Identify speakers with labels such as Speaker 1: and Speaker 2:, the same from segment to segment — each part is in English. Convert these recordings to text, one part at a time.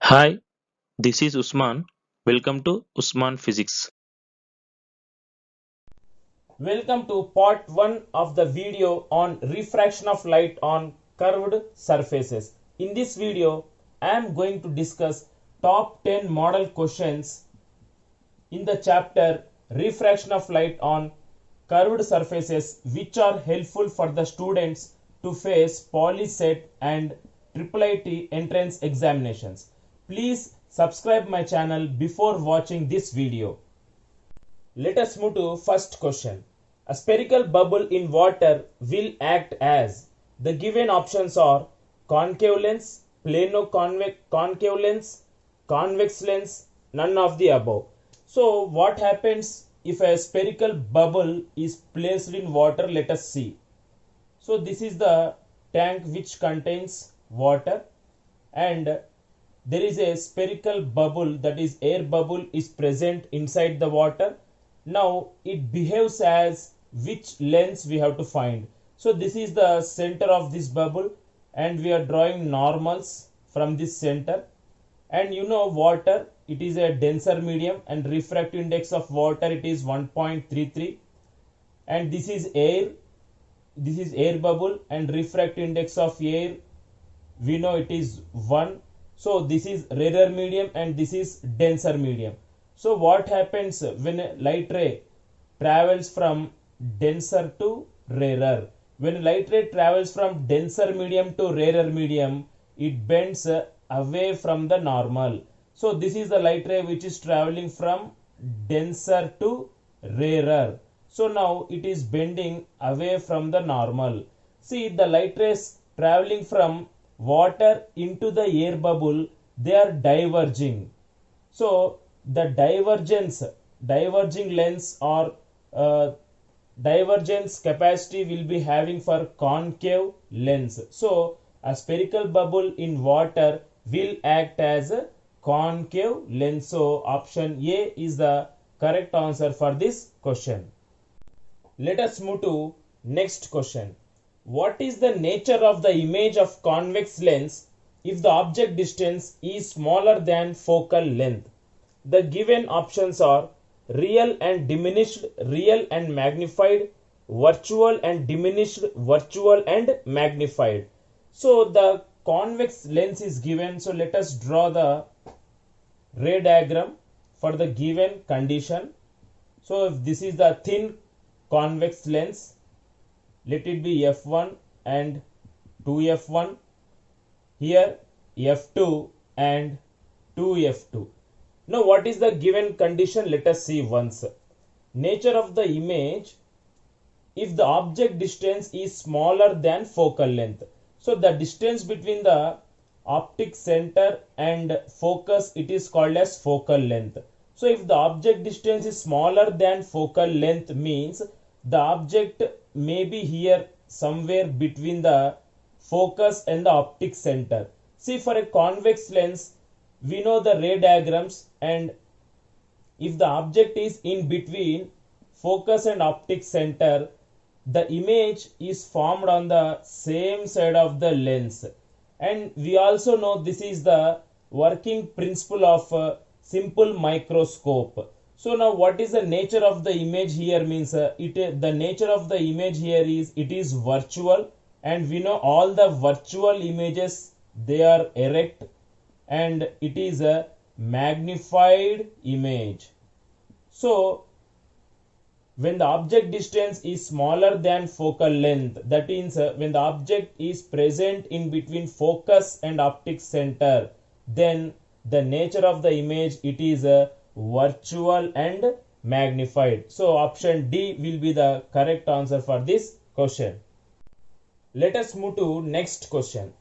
Speaker 1: Hi, this is Usman. Welcome to Usman Physics.
Speaker 2: Welcome to part 1 of the video on refraction of light on curved surfaces. In this video, I am going to discuss top 10 model questions in the chapter refraction of light on curved surfaces which are helpful for the students to face PolyCET and IIIT entrance examinations. Please subscribe my channel before watching this video. Let us move to first question. A spherical bubble in water will act as the given options are concave lens, concave lens, convex lens, none of the above. So what happens if a spherical bubble is placed in water? Let us see. So this is the tank which contains water, and there is a spherical bubble, that is air bubble, is present inside the water. Now it behaves as which lens we have to find. So this is the center of this bubble, and we are drawing normals from this center. And you know, water, it is a denser medium, and refractive index of water, it is 1.33. And this is air bubble, and refractive index of air, we know it is 1. So this is rarer medium and this is denser medium. So what happens when a light ray travels from denser to rarer? When light ray travels from denser medium to rarer medium, it bends away from the normal. So this is the light ray which is traveling from denser to rarer. So now it is bending away from the normal. See, the light rays traveling from water into the air bubble, they are diverging. So the diverging lens or divergence capacity will be having for concave lens. So a spherical bubble in water will act as a concave lens. So option A is the correct answer for this question. Let us move to next question. What is the nature of the image of convex lens if the object distance is smaller than focal length? The given options are real and diminished, real and magnified, virtual and diminished, virtual and magnified. So the convex lens is given. So let us draw the ray diagram for the given condition. So if this is the thin convex lens, let it be f1 and 2f1, here f2 and 2f2. Now what is the given condition? Let us see once. Nature of the image if the object distance is smaller than focal length. So the distance between the optic center and focus, it is called as focal length. So if the object distance is smaller than focal length, means the object may be here somewhere between the focus and the optic center. See, for a convex lens, we know the ray diagrams, and if the object is in between focus and optic center, the image is formed on the same side of the lens. And we also know this is the working principle of simple microscope. So now what is the nature of the image here? Means the nature of the image here is it is virtual, and we know all the virtual images, they are erect, and it is a magnified image. So when the object distance is smaller than focal length, that means when the object is present in between focus and optic center, then the nature of the image, it is virtual and magnified. So option D will be the correct answer for this question. Let us move to next question.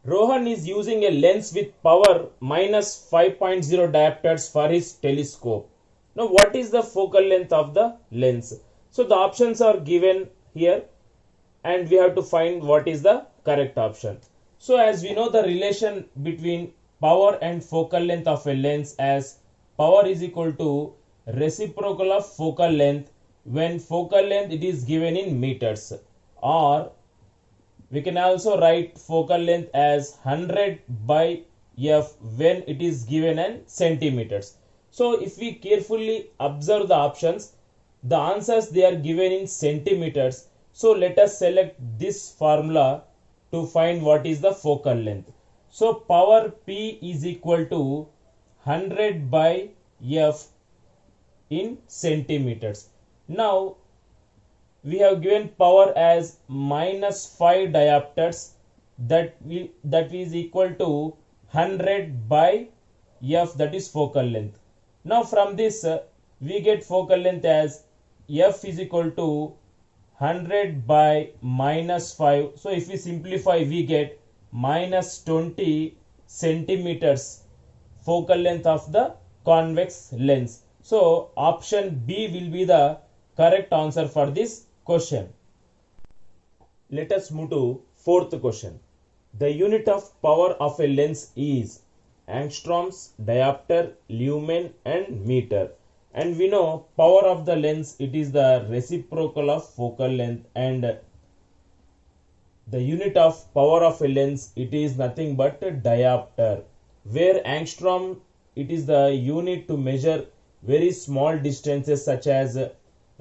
Speaker 2: Rohan is using a lens with power minus 5.0 diopters for his telescope. Now what is the focal length of the lens? So the options are given here, and we have to find what is the correct option. So as we know the relation between power and focal length of a lens, as power is equal to reciprocal of focal length, when focal length it is given in meters, or we can also write focal length as 100 by f when it is given in centimeters. So if we carefully observe the options, the answers they are given in centimeters. So let us select this formula to find what is the focal length. So power P is equal to 100 by F in centimeters. Now we have given power as -5 diopters, that is equal to 100 by F, that is focal length. Now from this we get focal length as F is equal to 100 by -5. So if we simplify, we get -20 centimeters focal length of the convex lens. So option B will be the correct answer for this question. Let us move to fourth question. The unit of power of a lens is angstroms, diopter, lumen and meter. And we know power of the lens, it is the reciprocal of focal length, and the unit of power of a lens, it is nothing but diopter, where angstrom, it is the unit to measure very small distances such as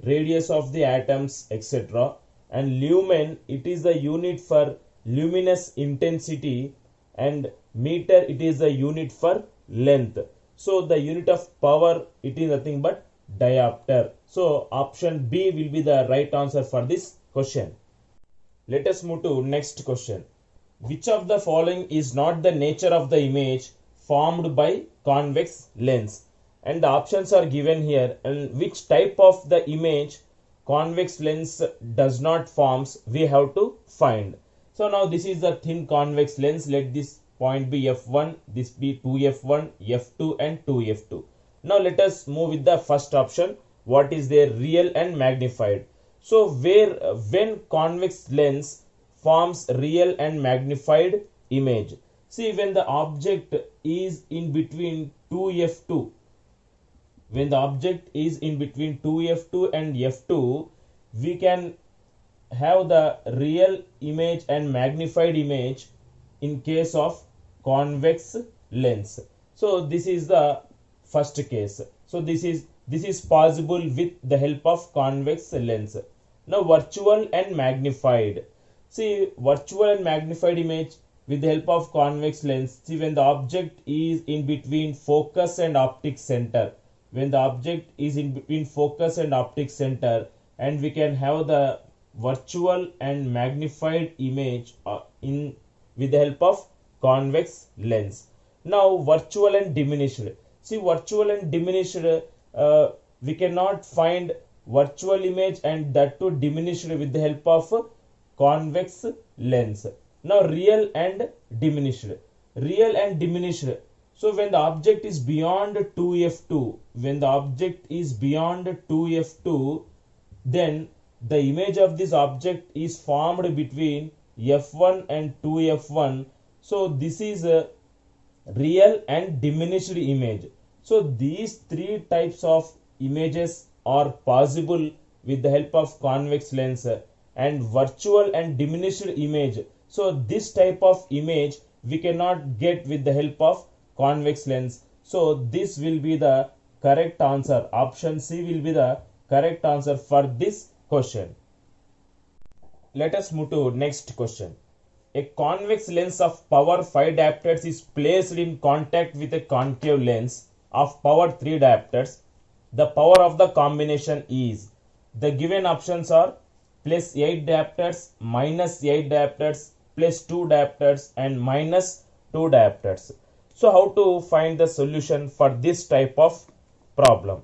Speaker 2: radius of the atoms, etc. And lumen, it is the unit for luminous intensity, and meter, it is the unit for length. So the unit of power, it is nothing but diopter. So option B will be the right answer for this question. Let us move to next question. Which of the following is not the nature of the image formed by convex lens? And the options are given here, and which type of the image convex lens does not forms, we have to find. So now this is the thin convex lens. Let this point be f1, this be 2f1, f2 and 2f2. Now let us move with the first option. What is their real and magnified? So when convex lens forms real and magnified image. See, when the object is in between 2f2, when the object is in between 2f2 and f2, we can have the real image and magnified image in case of convex lens. So this is the first case. So this is possible with the help of convex lens. Now virtual and magnified. See, virtual and magnified image with the help of convex lens. See, when the object is in between focus and optic center, when the object is in between focus and optic center, and we can have the virtual and magnified image with the help of convex lens. Now virtual and diminished. See, virtual and diminished, we cannot find virtual image and that too diminished with the help of convex lens. Now real and diminished. Real and diminished. So when the object is beyond 2f2, when the object is beyond 2f2, then the image of this object is formed between f1 and 2f1. So this is a real and diminished image. So these three types of images are possible with the help of convex lens, and virtual and diminished image. So this type of image we cannot get with the help of convex lens. So this will be the correct answer. Option C will be the correct answer for this question. Let us move to next question. A convex lens of power 5 diopters is placed in contact with a concave lens of power 3 diopters. The power of the combination is, the given options are plus 8 diopters, minus 8 diopters, plus 2 diopters and minus 2 diopters. So how to find the solution for this type of problem?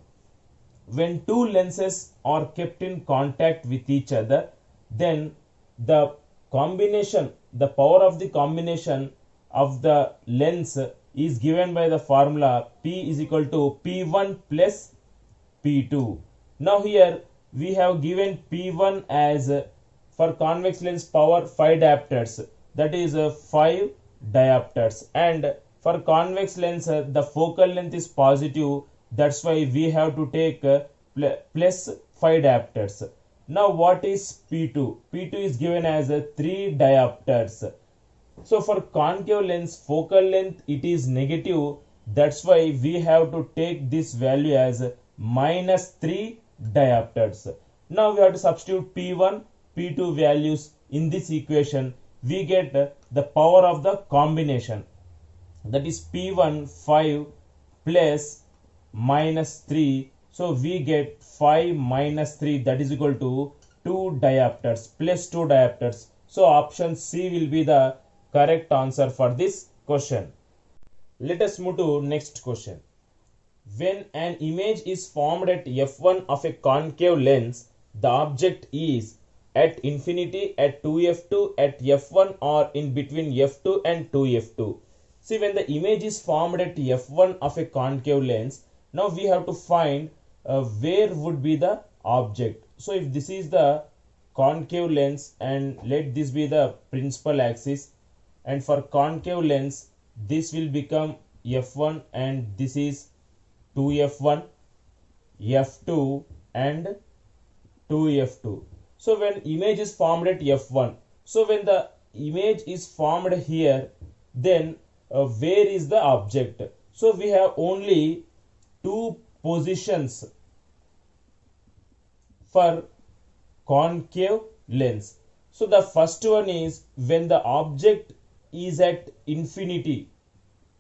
Speaker 2: When two lenses are kept in contact with each other, then the combination, the power of the combination of the lens is given by the formula P is equal to P1 plus P2. Now here we have given P1 as for convex lens power 5 diopters, that is 5 diopters, and for convex lens the focal length is positive, that's why we have to take plus 5 diopters. Now what is P2? P2 is given as 3 diopters. So for concave lens focal length it is negative, that's why we have to take this value as minus 3 diopters. Now we have to substitute P1 P2 values in this equation. We get the power of the combination, that is P1 5 plus minus 3. So we get 5 minus 3, that is equal to 2 diopters plus 2 diopters. So option C will be the correct answer for this question. Let us move to next question. When an image is formed at f1 of a concave lens, the object is at infinity, at 2f2, at f1, or in between f2 and 2f2. See, when the image is formed at f1 of a concave lens, now we have to find where would be the object. So if this is the concave lens and let this be the principal axis, and for concave lens this will become f1 and this is 2f1, f2 and 2f2. So when image is formed at f1, so when the image is formed here, then where is the object? So we have only two positions for concave lens. So the first one is when the object is at infinity.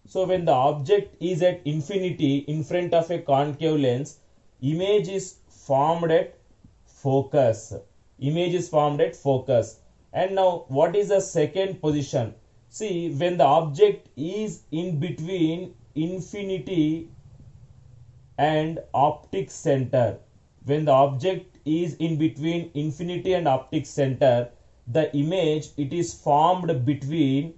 Speaker 2: So when the object is at infinity in front of a concave lens, image is formed at focus. Image is formed at focus. And now what is the second position? See, when the object is in between infinity and optic center. When the object is in between infinity and optic center, the image is formed between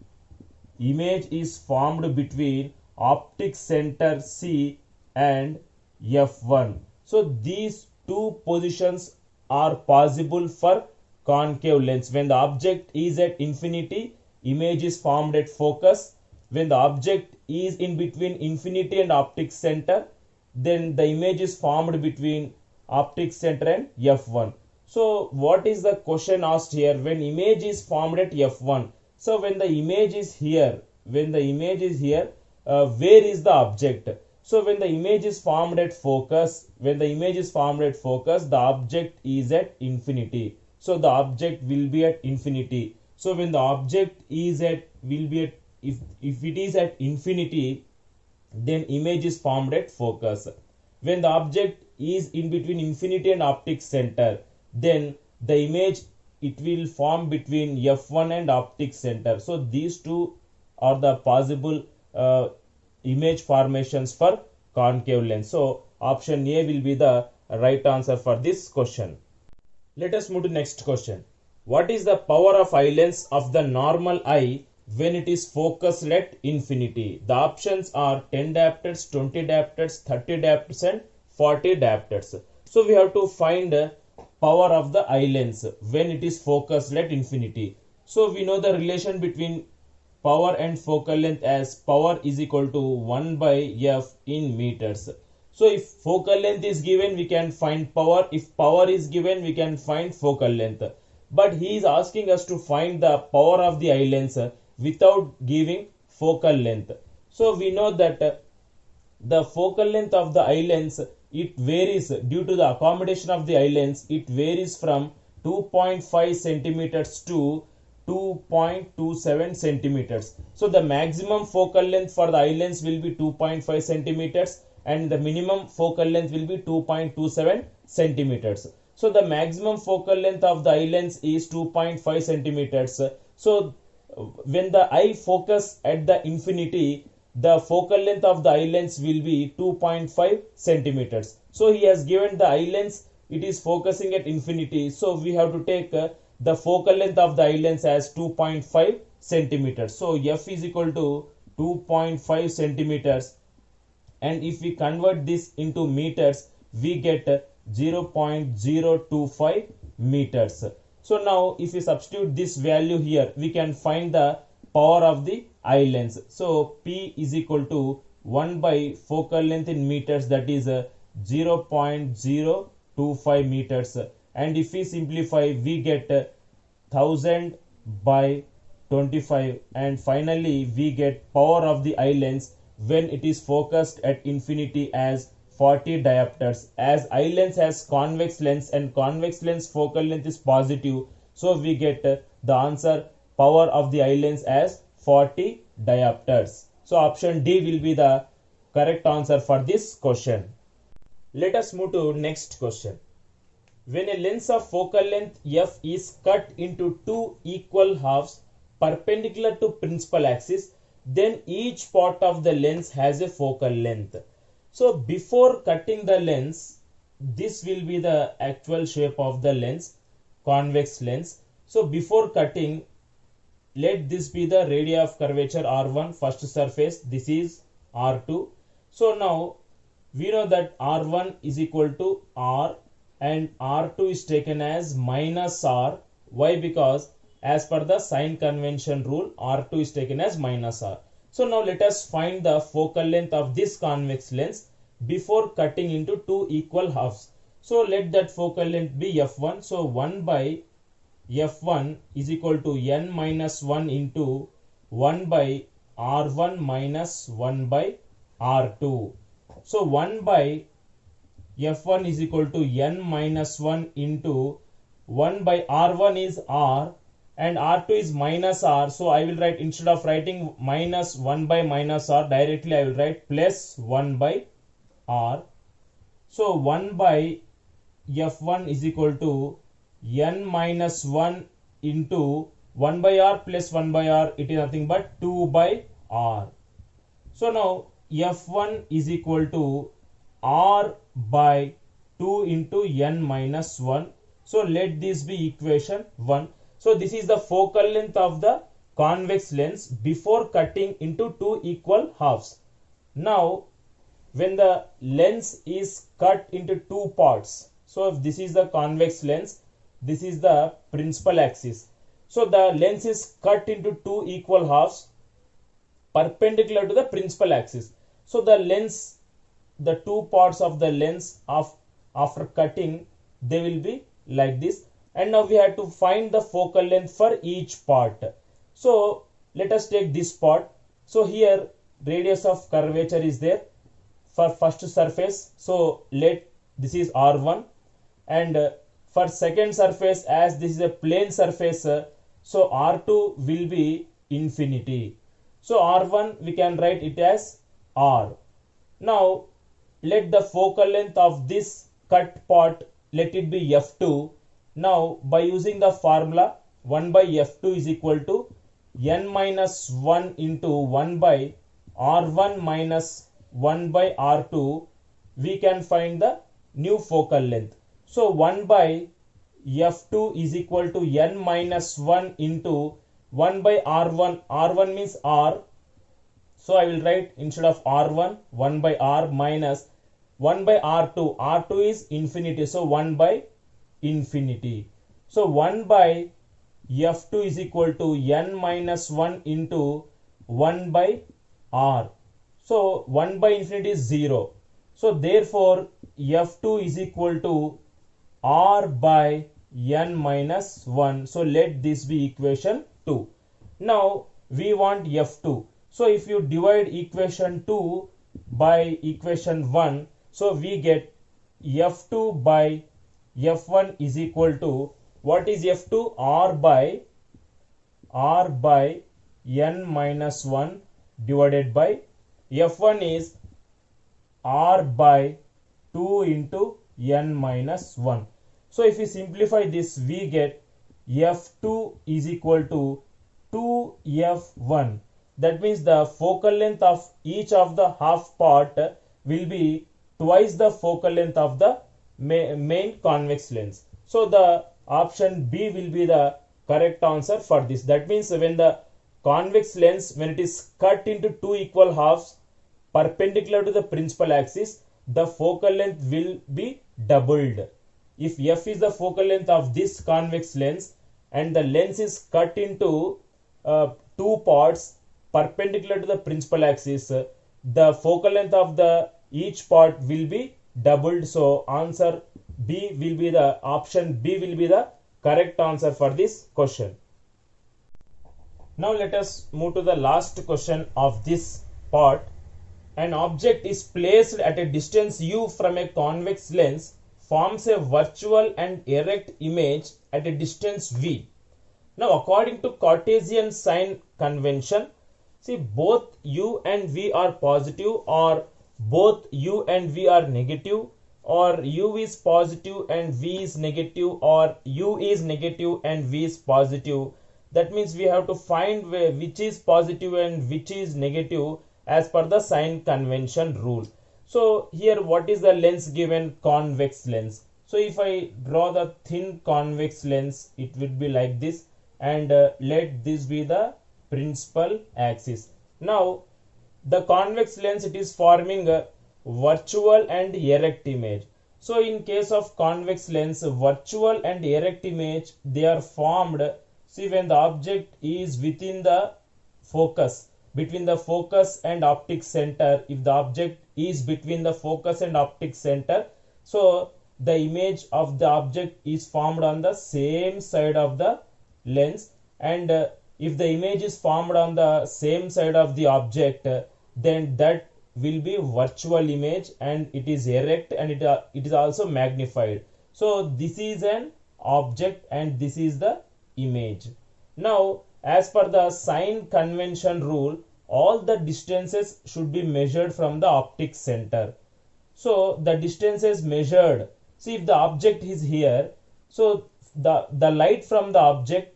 Speaker 2: optic center C and f1. So these two positions are possible for concave lens. When the object is at infinity, image is formed at focus. When the object is in between infinity and optic center, then the image is formed between optic center and f1. So what is the question asked here? When image is formed at f1, so when the image is here, where is the object? So when the image is formed at focus, the object is at infinity. So the object will be at infinity. So when the object is at if it is at infinity, then image is formed at focus. When the object is in between infinity and optic center, then the image will form between f1 and optic center. So these two are the possible image formations for concave lens. So option A will be the right answer for this question. Let us move to next question. What is the power of eye lens of the normal eye when it is focused at infinity? The options are 10 diopters, 20 diopters, 30 diopters and 40 diopters. So we have to find power of the eye lens when it is focused at infinity. So we know the relation between power and focal length as power is equal to 1 by f in meters. So if focal length is given, we can find power. If power is given, we can find focal length. But he is asking us to find the power of the eye lens without giving focal length. So we know that the focal length of the eye lens, it varies due to the accommodation of the eye lens. It varies from 2.5 centimeters to 2.27 centimeters. So the maximum focal length for the eye lens will be 2.5 centimeters and the minimum focal length will be 2.27 centimeters. So the maximum focal length of the eye lens is 2.5 centimeters. So when the eye focus at the infinity, the focal length of the eye lens will be 2.5 centimeters. So he has given the eye lens, it is focusing at infinity. So we have to take the focal length of the eye lens as 2.5 centimeters. So f is equal to 2.5 centimeters. And if we convert this into meters, we get 0.025 meters. So now if we substitute this value here, we can find the power of the eye lens. So P is equal to 1 by focal length in meters, that is 0.025 meters. And if we simplify, we get 1000 by 25, and finally we get power of the eye lens when it is focused at infinity as 40 diopters. As eye lens has convex lens and convex lens focal length is positive, so we get the answer power of the eye lens as 40 diopters. So option D will be the correct answer for this question. Let us move to next question. When a lens of focal length f is cut into two equal halves perpendicular to principal axis, then each part of the lens has a focal length. So before cutting the lens, this will be the actual shape of the lens, convex lens. So before cutting, let this be the radii of curvature R1, first surface, this is R2. So now we know that R1 is equal to R and R2 is taken as minus R. Why? Because as per the sign convention rule, R2 is taken as minus R. So now let us find the focal length of this convex lens before cutting into two equal halves. So let that focal length be f1. So 1 by f1 is equal to n minus 1 into 1 by r1 minus 1 by r2. So 1 by f1 is equal to n minus 1 into 1 by r1 is r and r2 is minus r. So I will write, instead of writing minus 1 by minus r, directly I will write plus 1 by r. So 1 by f1 is equal to n minus 1 into 1 by r plus 1 by r, it is nothing but 2 by r. So now f1 is equal to r by 2 into n minus 1. So let this be equation 1. So this is the focal length of the convex lens before cutting into two equal halves. Now when the lens is cut into two parts, so if this is the convex lens, this is the principal axis. So the lens is cut into two equal halves perpendicular to the principal axis. So the lens, the two parts of the lens after cutting, they will be like this. And now we have to find the focal length for each part. So let us take this part. So here radius of curvature is there for first surface. So let this is R1, and for second surface, as this is a plane surface, so R2 will be infinity. So R1 we can write it as R. Now let the focal length of this cut part, let it be f2. Now by using the formula 1 by f2 is equal to n minus 1 into 1 by r1 minus 1 by r2, we can find the new focal length. So 1 by f2 is equal to n minus 1 into 1 by r1. R1 means r. So I will write, instead of r1, 1 by r minus 1 by r2. R2 is infinity. So 1 by infinity. So 1 by f2 is equal to n minus 1 into 1 by r. So 1 by infinity is 0. So therefore f2 is equal to r by n minus 1. So let this be equation 2. Now we want f2. So if you divide equation 2 by equation 1, so we get f2 by f1 is equal to, what is f2? r by n minus 1 divided by f1 is r by 2 into n minus 1. So if we simplify this, we get f2 is equal to 2f1. That means the focal length of each of the half part will be twice the focal length of the main convex lens. So the option B will be the correct answer for this. That means when the convex lens, when it is cut into two equal halves perpendicular to the principal axis, the focal length will be doubled. If f is the focal length of this convex lens and the lens is cut into two parts perpendicular to the principal axis, the focal length of the each part will be doubled. So answer B will be the, option B will be the correct answer for this question. Now let us move to the last question of this part. An object is placed at a distance u from a convex lens, forms a virtual and erect image at a distance v. Now according to Cartesian sign convention, see both u and v are positive, or both u and v are negative, or u is positive and v is negative, or u is negative and v is positive. That means we have to find which is positive and which is negative as per the sign convention rule. So here what is the lens given? Convex lens. So if I draw the thin convex lens, it would be like this, and let this be the principal axis. Now the convex lens, it is forming a virtual and erect image. So in case of convex lens, virtual and erect image, they are formed, see, when the object is within the focus, between the focus and optic center. If the object is between the focus and optic center, so the image of the object is formed on the same side of the lens, and if the image is formed on the same side of the object, then that will be virtual image, and it is erect, and it is also magnified. So this is an object and this is the image. Now as per the sign convention rule, all the distances should be measured from the optic center. So the distances measured, see, if the object is here, so the light from the object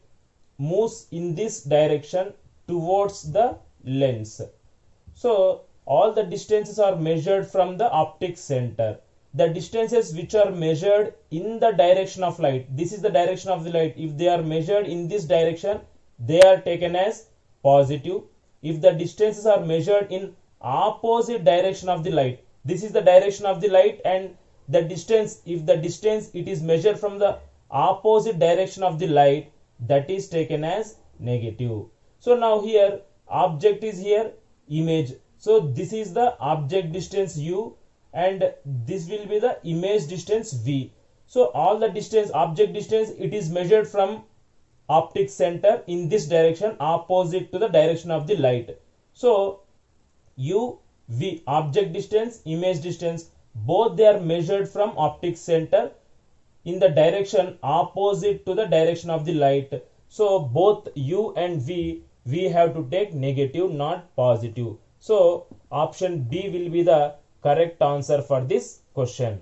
Speaker 2: moves in this direction towards the lens. So all the distances are measured from the optic center. The distances which are measured in the direction of light, this is the direction of the light, if they are measured in this direction, they are taken as positive. If the distances are measured in opposite direction of the light, this is the direction of the light, and the distance, if the distance it is measured from the opposite direction of the light, that is taken as negative. So now here object is here, image. So this is the object distance u, and this will be the image distance v. So all the distance, object distance, it is measured from optic center in this direction, opposite to the direction of the light. So u, v, object distance, image distance, both they are measured from optic center in the direction opposite to the direction of the light. So both u and v, we have to take negative, not positive. So option B will be the correct answer for this question.